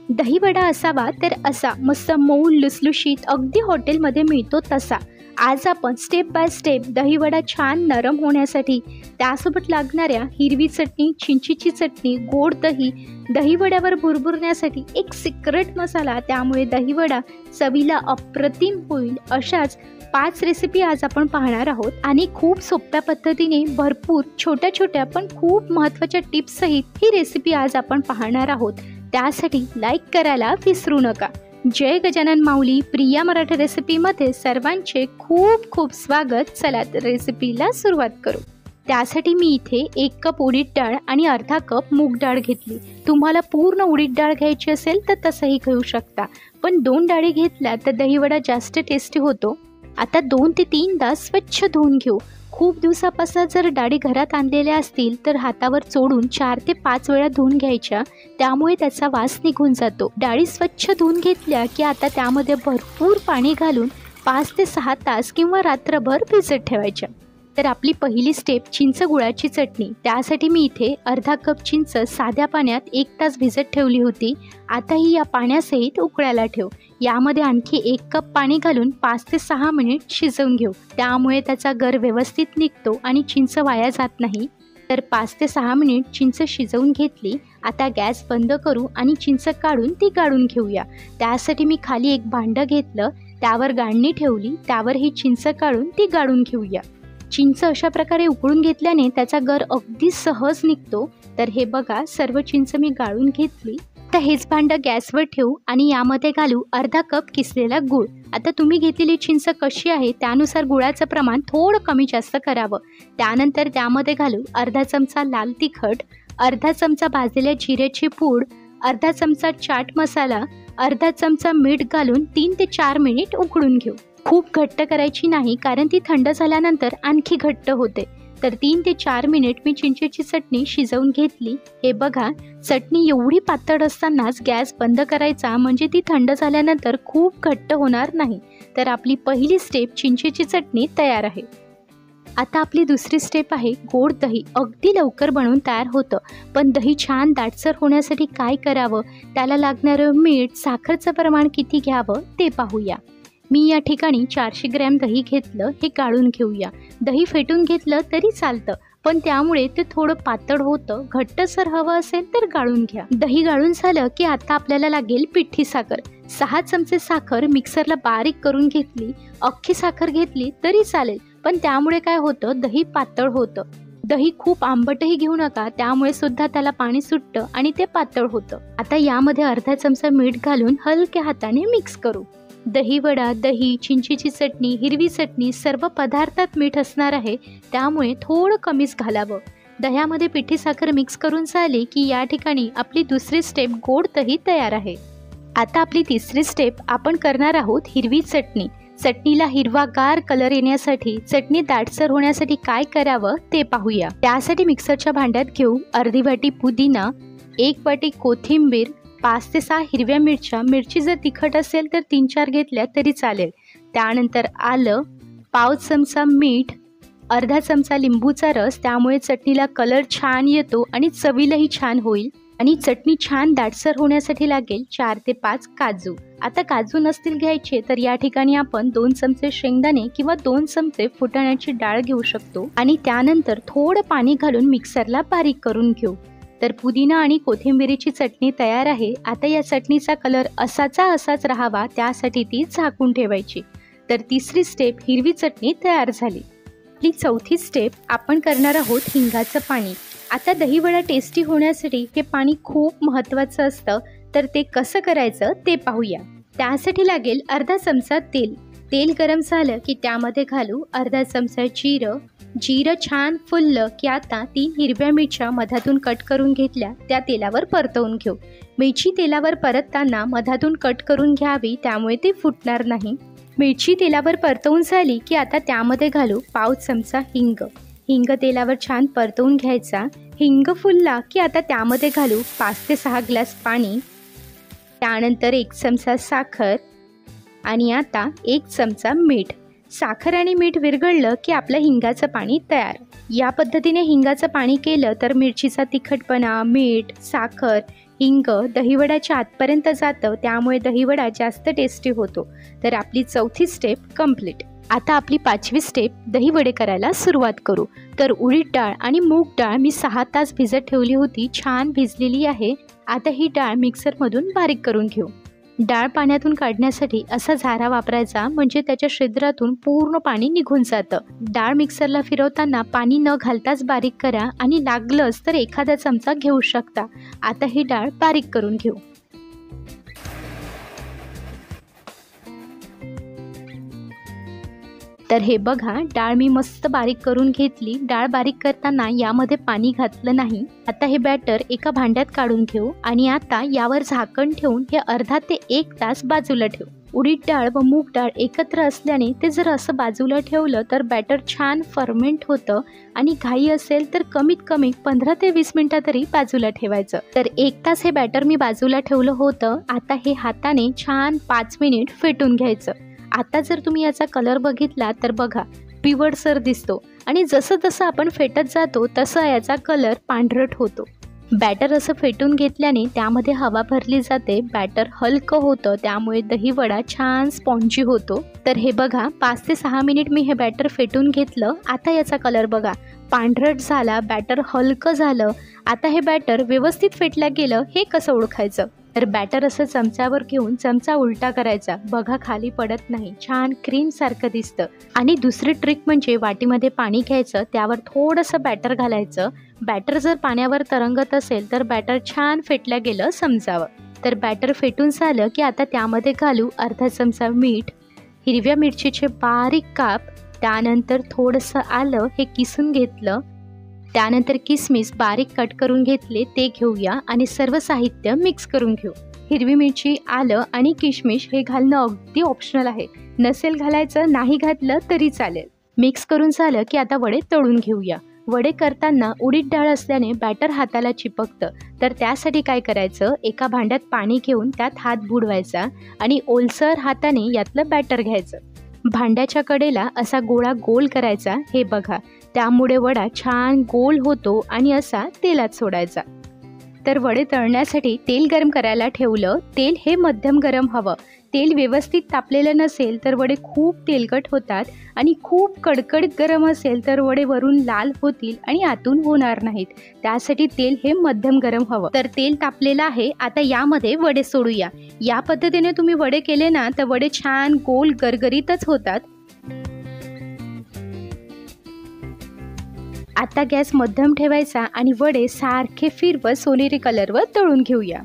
दहीवडा असावा तर असा मस्त मऊ लुसलुशीत अगदी हॉटेलमध्ये मिळतो तसा। आज आपण स्टेप बाय स्टेप दहीवडा छान नरम होण्यासाठी, त्यासोबत लागणाऱ्या हिरवी चटणी, चिंचेची चटणी, गोड दही, दहीवड्यावर भुरभुरण्यासाठी एक सिक्रेट मसाला, त्यामुळे दहीवडा चवीला अप्रतिम होईल, अशाच 5 रेसिपी आज आपण पाहणार आहोत। आणि खूप सोप्या पद्धतीने भरपूर छोट्या छोट्या पण खूप महत्त्वाच्या टिप्स सहित ही रेसिपी आज आपण पाहणार आहोत। त्यासाठी लाईक करायला विसरू नका। जय गजानन माऊली, प्रिया मराठी रेसिपीमध्ये सर्वांचे खूप खूप स्वागत। चला तर रेसिपीला सुरुवात करू। त्यासाठी मी इथे 1 कप उडीद डाळ आणि अर्धा कप मूग डाळ घेतली। तुम्हाला पूर्ण उडीद डाळ घ्यायची असेल तर तसंही घेऊ शकता, पण 2 डाळी घेतल्या तर दहीवडा जास्त टेस्टी होतो। आता 2 ते 3 तास स्वच्छ धुवून घेऊ। खूप दिवसापासून जर डाळी घरात आणलेल्या असतील तर हातावर चोडून 4 ते 5 वेळा धुवून घ्यायच्या, त्यामुळे त्याचा वास निघून जातो। डाळी स्वच्छ धुवून घेतल्या की आता त्यामध्ये भरपूर पाणी घालून 5 ते 6 तास किंवा रात्रभर भिजत ठेवायच्या। तर आपली पहिली स्टेप चिंच गुळाची चटणी। त्यासाठी मी इथे अर्धा कप चिंच साध्या पाण्यात 1 तास भिजत ठेवली होती। आता ही या पाण्यासहित उकळायला ठेव। यामध्ये आणखी 1 कप पाणी घालून 5 ते 6 मिनिट शिजवून घेऊ, त्यामुळे त्याचा गर व्यवस्थित निघतो आणि चिंच वाया जात नाही। तर 5 ते 6 मिनिट चिंच शिजवून घेतली। आता गॅस बंद करू आणि चिंच काढून ती गाळून घेऊया। त्यासाठी मी खाली एक भांडं घेतलं, त्यावर गाळणी ठेवली, त्यावर ही चिंच काढून ती गाळून घेऊया। चिंच अशा प्रकारे उकळून घेतल्याने त्याचा गर अगदी सहज निघतो। तर हे बघा, सर्व चिंच मी गाळून घेतली। तर हेच भांडं गॅसवर ठेवू आणि यामध्ये घालू अर्धा कप किसलेला गूळ। आता तुम्ही घेतलेली चिंच कशी आहे त्यानुसार गुळाचं प्रमाण थोडं कमी जास्त करावं। त्यानंतर त्यामध्ये घालू अर्धा चमचा लाल तिखट, अर्धा चमचा भाजलेल्या जिऱ्याची पूड, अर्धा चमचा चाट मसाला, अर्धा चमचा मीठ घालून 3 ते 4 मिनिट उकळून घेऊ। खूप घट्ट करायची नाही, कारण ती थंड झाल्यानंतर आणखी घट्ट होते। तर 3 ते 4 मिनिट मी चिंचेची चटणी शिजवून घेतली। हे बघा, चटणी एवढी पातळ असतानाच गॅस बंद करायचा, म्हणजे ती थंड झाल्यानंतर खूप घट्ट होणार नाही। तर आपली पहिली स्टेप चिंचेची चटणी तयार आहे। आता आपली दुसरी स्टेप आहे गोड दही। अगदी लवकर बनवून तयार होतं, पण दही छान दाटसर होण्यासाठी काय करावं, त्याला लागणारं मीठ, साखरेचं प्रमाण किती घ्यावं ते पाहूया। मी या ठिकाणी 400 ग्रॅम दही घेतलं, हे गाळून घेऊया। दही फेटून घेतलं तरी चालतं, पण त्यामुळे ते थोडं पातळ होतं। घट्टसर हवं असेल तर गाळून घ्या। दही गाळून झालं की आता आपल्याला लागेल पिठी साखर। 6 चमचे साखर मिक्सरला बारीक करून घेतली। अख्खी साखर घेतली तरी चालेल, पण त्यामुळे काय होतं, दही पातळ होतं। दही खूप आंबटही घेऊ नका, त्यामुळे सुद्धा त्याला पाणी सुटतं आणि ते पातळ होतं। आता यामध्ये अर्धा चमचा मीठ घालून हलक्या हाताने मिक्स करू। दहीवडा, दही, चिंचेची चटणी, हिरवी चटणी सर्व पदार्थात मीठ असणार आहे, त्यामुळे थोडं कमीच घालावं। दह्यामध्ये पिठी साखर मिक्स करून झाली की या ठिकाणी आपली दुसरी स्टेप गोड दही तयार आहे। आता आपली तिसरी स्टेप आपण करणार आहोत हिरवी चटणी। चटणीला हिरवागार कलर येण्यासाठी, चटणी दाटसर होण्यासाठी काय करावं ते पाहूया। त्यासाठी मिक्सरच्या भांड्यात घेऊ अर्धी वाटी पुदिना, 1 वाटी कोथिंबीर, 5 ते 6 हिरव्या मिरच्या, मिरची जर तिखट असेल तर 3-4 घेतल्या तरी चालेल। त्यानंतर आलं, पाव चमचा मीठ, अर्धा चमचा लिंबूचा रस, त्यामुळे चटणीला कलर छान येतो आणि चवीलाही छान होईल। आणि चटणी छान दाटसर होण्यासाठी लागेल 4 ते 5 काजू। आता काजू नसतील घ्यायचे तर या ठिकाणी आपण 2 चमचे शेंगदाणे किंवा 2 चमचे फुटाण्याची डाळ घेऊ शकतो आणि त्यानंतर थोडं पाणी घालून मिक्सरला बारीक करून घेऊ। तर पुदिना आणि कोथिंबीरीची चटणी तयार आहे। आता या चटणीचा कलर असाच राहावा, त्यासाठी ती झाकून ठेवायची। तर तिसरी स्टेप हिरवी चटणी तयार झाली। आपली चौथी स्टेप आपण करणार आहोत हिंगाचं पाणी। आता दहीवडा टेस्टी होण्यासाठी हे पाणी खूप महत्त्वाचं असतं, तर ते कसं करायचं ते पाहूया। त्यासाठी लागेल अर्धा चमचा तेल। तेल गरम झालं की त्यामध्ये घालू अर्धा चमचा जिरं। जिरं छान फुललं की आता 3 हिरव्या मिरच्या मधातून कट करून घेतल्या, त्या तेलावर परतवून घेऊ। मिरची तेलावर परतताना मधातून कट करून घ्यावी, त्यामुळे ती फुटणार नाही। मिरची तेलावर परतवून झाली की आता त्यामध्ये घालू पाव चमचा हिंग। हिंग तेलावर छान परतवून घ्यायचा। हिंग फुलला की आता त्यामध्ये घालू 5 ते 6 ग्लास पाणी, त्यानंतर 1 चमचा साखर आणि आता 1 चमचा मीठ। साखर आणि मीठ विरघळलं की आपलं हिंगाचं पाणी तयार। या पद्धतीने हिंगाचं पाणी केलं तर मिरचीचा तिखटपणा, मीठ, साखर हिंग दहीवड्याच्या आतपर्यंत जातं, त्यामुळे दहीवडा जास्त टेस्टी होतो. तर आपली चौथी स्टेप कंप्लीट. आता आपली 5वी स्टेप दहीवडे करायला सुरुवात करू. तर उडीद डाळ आणि मूग डाळ मी 6 तास भिजत ठेवली होती, छान भिजलेली आहे. आता ही डाळ मिक्सरमधून बारीक करून घेऊ. डाळ पाण्यातून काढण्यासाठी असा झारा वापरायचा, म्हणजे त्याच्या छिद्रातून पूर्ण पाणी निघून जातं. डाळ मिक्सरला फिरवताना पाणी न घालताच बारीक करा आणि लागलंच तर एखादा चमचा घेऊ शकता. आता ही डाळ बारीक करून घेऊ. तर हे बघा, डाळ मी मस्त बारीक करून घेतली. डाळ बारीक करताना यामध्ये पाणी घातलं नाही. आता हे बॅटर एका भांड्यात काढून घेऊ आणि आता यावर झाकण ठेवून हे अर्धा ते 1 तास बाजूला ठेवू. उडीद डाळ व मूग डाळ एकत्र असल्याने ते जर असं बाजूला ठेवलं तर बॅटर छान फर्मेंट होतं आणि घाई असेल तर कमीत कमी 15 ते 20 मिनिटं तरी बाजूला ठेवायचं. तर 1 तास हे बॅटर मी बाजूला ठेवलं होतं. आता हे हाताने छान 5 मिनिट फेटून घ्यायचं. आता जर तुम्ही याचा कलर बघितला तर बघा, पिवळसर दिसतो आणि जसं जसं आपण फेटत जातो तसं याचा कलर पांढरट होतो. बॅटर असं फेटून घेतल्याने त्यामध्ये हवा भरली जाते, बॅटर हलकं होतं, त्यामुळे दहीवडा छान स्पॉन्जी होतो. तर हे बघा, 5 ते 6 मिनिट मी हे बॅटर फेटून घेतलं. आता याचा कलर बघा, पांढरट झाला, बॅटर हलकं झालं. आता हे बॅटर व्यवस्थित फेटलं गेलं हे कसं ओळखायचं? तर बॅटर असं चमच्यावर घेऊन चमचा उलटा करायचा. बघा, खाली पडत नाही, छान क्रीम सारखं दिसतं. आणि दुसरी ट्रिक म्हणजे वाटीमध्ये पाणी घ्यायचं, त्यावर थोडंसं बॅटर घालायचं. बॅटर जर पाण्यावर तरंगत असेल तर बॅटर छान फेटलं गेलं समजावं. तर बॅटर फेटून झालं की आता त्यामध्ये घालू अर्धा चमचा मीठ, हिरव्या मिरचीचे बारीक काप, त्यानंतर थोडंसं आलं हे किसून घेतलं, त्यानंतर किसमिस बारीक कट करून घेतले ते घेऊया आणि सर्व साहित्य मिक्स करून घेऊ. हिरवी मिरची, आलं आणि किशमिश हे घालणं अगदी ऑप्शनल आहे. नसेल घालायचं, नाही घातलं तरी चालेल. मिक्स करून झालं की आता वडे तळून घेऊया. वडे करताना उडीद डाळ असल्याने बॅटर हाताला चिपकतं. तर त्यासाठी काय करायचं, एका भांड्यात पाणी घेऊन त्यात हात बुडवायचा आणि ओलसर हाताने यातलं बॅटर घ्यायचं. भांड्याच्या कडेला असा गोळा गोल करायचा. हे बघा, त्यामुळे वडा छान गोल होतो आणि असा तेलात सोडायचा. तर वडे तळण्यासाठी तेल गरम करायला ठेवलं. तेल हे मध्यम गरम हवं. तेल व्यवस्थित तापलेलं नसेल तर वडे खूप तेलकट होतात आणि खूप कडकडीत गरम असेल तर वडे वरून लाल होतील आणि आतून होणार नाहीत. त्यासाठी तेल हे मध्यम गरम हवं. तर तेल तापलेलं आहे. आता यामध्ये वडे सोडूया. या पद्धतीने तुम्ही वडे केले ना तर वडे छान गोल गरगरीतच होतात. आता गॅस मध्यम ठेवायचा आणि वडे सारखे फिरवत सोनेरी कलरवर तळून घेऊया.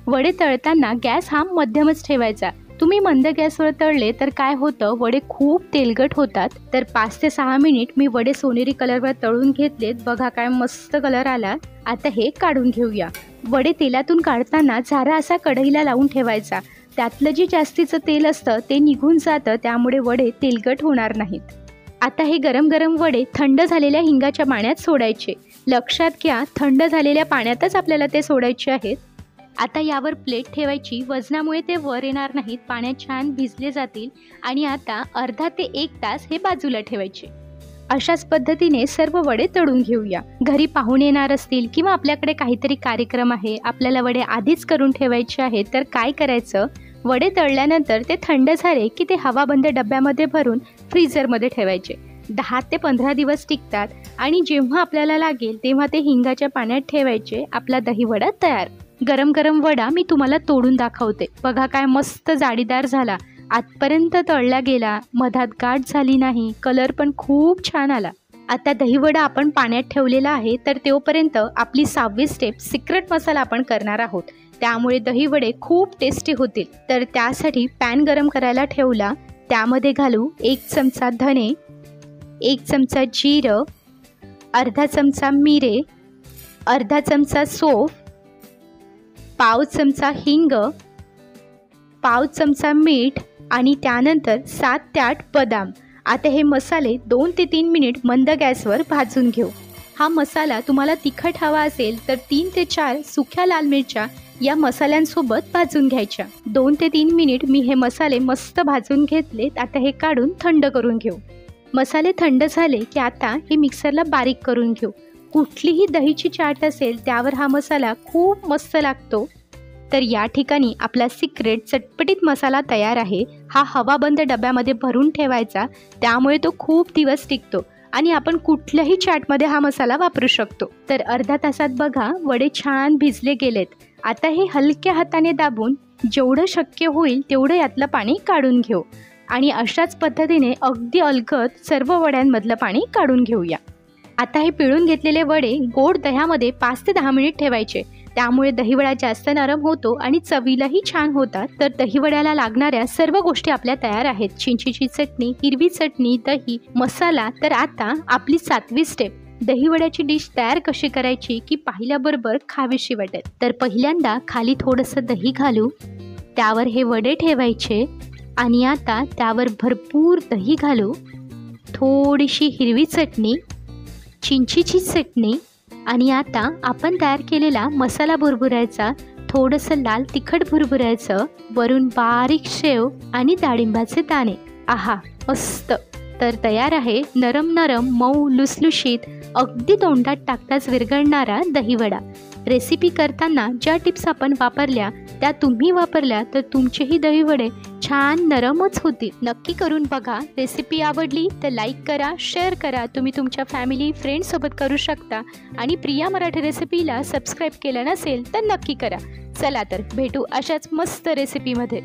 वडे तळताना गॅस हा मध्यमच ठेवायचा. तुम्ही मंद गॅसवर तळले तर काय होतं, वडे खूप तेलकट होतात. तर 5 ते 6 मिनिट मी वडे सोनेरी कलरवर तळून घेतलेत. बघा काय मस्त कलर आला. आता हे काढून घेऊया. वडे तेलातून काढताना झारा असा कढईला लावून ठेवायचा. त्यातलं जे जास्तीचं तेल असतं ते निघून जातं, त्यामुळे वडे तेलकट होणार नाहीत. आता हे गरम गरम वडे थंड झालेल्या हिंगाच्या पाण्यात सोडायचे. लक्षात घ्या, थंड झालेल्या पाण्यातच आपल्याला ते सोडायचे आहेत. आता यावर प्लेट ठेवायची. वजनामुळे ते वर येणार नाहीत, पाण्यात छान भिजले जातील. आणि आता अर्धा ते 1 तास हे बाजूला ठेवायचे. अशाच पद्धतीने सर्व वडे तळून घेऊया. घरी पाहुणे येणार असतील किंवा आपल्याकडे काहीतरी कार्यक्रम आहे, आपल्याला वडे आधीच करून ठेवायचे आहेत, तर काय करायचं, वडे तळल्यानंतर ते थंड झाले की ते हवाबंद डब्यामध्ये भरून फ्रीझरमध्ये ठेवायचे. 10 ते 15 दिवस टिकतात आणि जेव्हा आपल्याला लागेल तेव्हा ते हिंगाच्या पाण्यात ठेवायचे. आपला दहीवडा तयार. गरम गरम वडा मी तुम्हाला तोडून दाखवते. बघा काय मस्त जाडीदार झाला, आतपर्यंत तळला गेला, मधात गाठ झाली नाही, कलर पण खूप छान आला. आता दहीवडा आपण पाण्यात ठेवलेला आहे, तर तोपर्यंत आपली 6वी स्टेप सिक्रेट मसाला आपण करणार आहोत. त्यामुळे दहीवडे खूप टेस्टी होतील. तर त्यासाठी पॅन गरम करायला ठेवला. त्यामध्ये घालू 1 चमचा धने, 1 चमचा जिरं, अर्धा चमचा मिरे, अर्धा चमचा सौंफ, पाव चमचा हिंग, पाव चमचा मीठ आणि त्यानंतर 7 ते 8 बदाम. आता हे मसाले 2 ते 3 मिनिट मंद गॅसवर भाजून घेऊ. हा मसाला तुम्हाला तिखट हवा असेल तर 3 ते 4 सुक्या लाल मिरच्या या मसाल्यांसोबत भाजून घ्यायच्या. 2 ते 3 मिनिट मी हे मसाले मस्त भाजून घेतलेत. आता हे काढून थंड करून घेऊ. मसाले थंड झाले की आता हे मिक्सरला बारीक करून घेऊ. कुठलीही दहीची चाट असेल त्यावर हा मसाला खूप मस्त लागतो. तर या ठिकाणी आपला सिक्रेट चटपटीत मसाला तयार आहे। हा हवाबंद डब्यामध्ये भरून ठेवायचा, त्यामुळे तो खूप दिवस टिकतो आणि आपण कुठल्याही चाटमध्ये हा मसाला वापरू शकतो। तर अर्धा तासात बघा वडे छान भिजले गेलेत। आता हे हलक्या हाताने दाबून जेवढं शक्य होईल तेवढं यातलं पाणी काढून घेऊ आणि अशाच पद्धतीने अगदी अलगद सर्व वड्यांमधलं पाणी काढून घेऊया। आता हे पिळून घेतलेले वडे गोड दह्यामध्ये 5 ते 10 मिनिट ठेवायचे, त्यामुळे दहीवडा जास्त नरम होतो आणि चवीलाही छान होतात। तर दहीवड्याला लागणाऱ्या सर्व गोष्टी आपल्या तयार आहेत, चिंचेची चटणी, हिरवी चटणी, दही, मसाला। तर आता आपली 7वी स्टेप, दहीवड्याची डिश तयार कशी करायची की पाहिल्याबरोबर खावीशी वाटेल। तर पहिल्यांदा खाली थोडंसं दही घालू, त्यावर हे वडे ठेवायचे आणि आता त्यावर भरपूर दही घालू, थोडीशी हिरवी चटणी, चिंचेची चटणी आणि आता आपण तयार केलेला मसाला भुरभुरायचा, थोडंसं लाल तिखट भुरभुरायचं, वरून बारीक शेव आणि डाळिंबाचे दाणे। आहा मस्त! तर तयार आहे नरम नरम मऊ लुसलुशीत अगदी तोंडात टाकताच विरघळणारा दहीवडा। रेसिपी करताना ज्या टिप्स आपण वापरल्या त्या तुम्ही वापरल्या तर तुमचेही दहीवडे छान नरमच होतील। नक्की करून बघा। रेसिपी आवडली तर लाईक करा, शेअर करा, तुम्ही तुमच्या फॅमिली फ्रेंड्ससोबत करू शकता आणि प्रिया मराठी रेसिपीला सबस्क्राईब केलं नसेल तर नक्की करा। चला तर भेटू अशाच मस्त रेसिपीमध्ये।